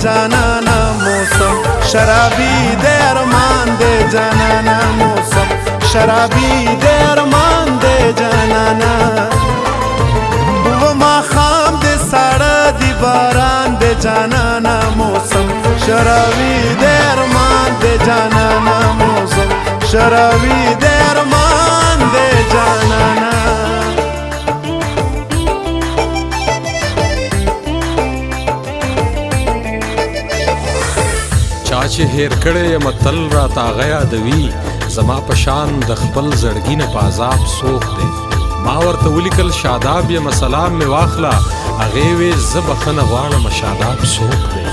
جانانا موسم شرابی دے ارمان دے جانانا موسم شرابی دے ارمان دے جانانا و ما خام دے ساڑا دی باران دے جانانا موسم شرابی دے ارمان دے جانانا موسم شرابی دے ارمان دے جانانا چا چې هیر کړی یم تل راته هغه یادوي زما په شان د خپل زړګي نه په عذاب سوق دی ما ورته ولیکل شاداب یم سلام مې واخله هغې وې زه بخښنه غواړم شاداب سوق دی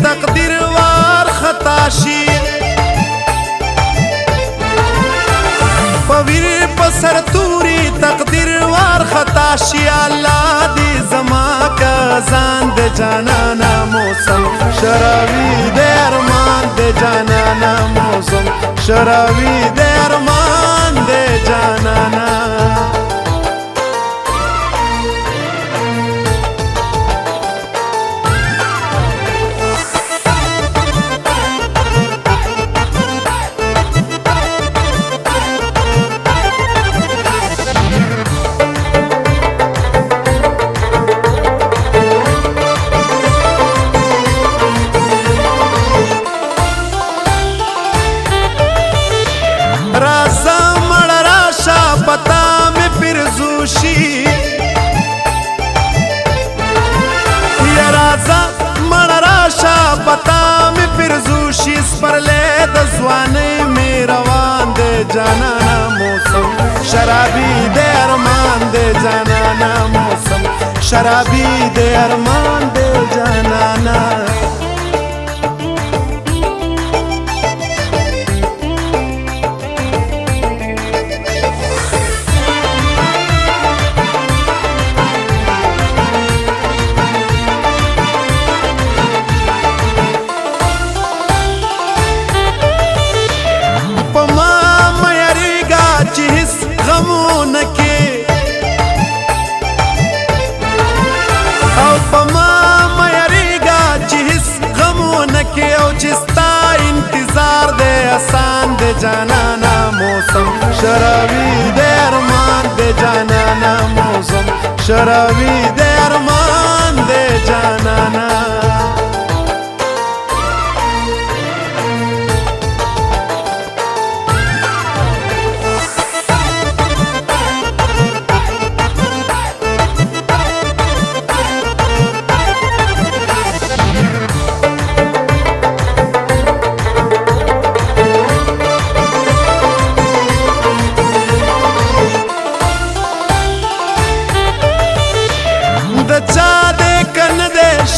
تقدیر وار خطا شي پویر پسر توری تقدیر وار خطا شي الله دې زما کا ځان دې جانانا موسم شرابی دې ارمان دې جانانا موسم شرابی دې ارمان دې جانانا پتا می پرزوشی سپرلے د ځوانۍ می روان دے جانانا موسم شرابی دے ارمان دے جانانا موسم شرابی دے ارمان دے جانانا جانانا موسم شرابی دے ارمان دے جانانا موسم شرابی دے ارمان دے جانانا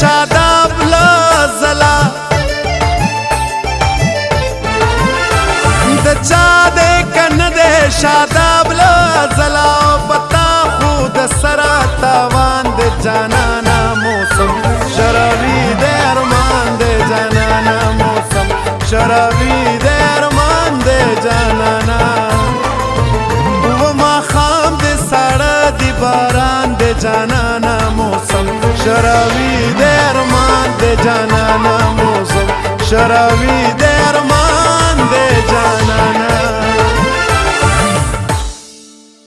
شاداب لزلا د چا دې کنه دې شاداب لزلا پتا خود سرا تاوان دې جانانا موسم شرابی دې ارمان دې جانانا موسم شرابی دې ارمان دې جانانا و ما خام دې ساړه دی باران دې جانانا موسم شرابی دے ارمان دے جانانا موسم شرابی دے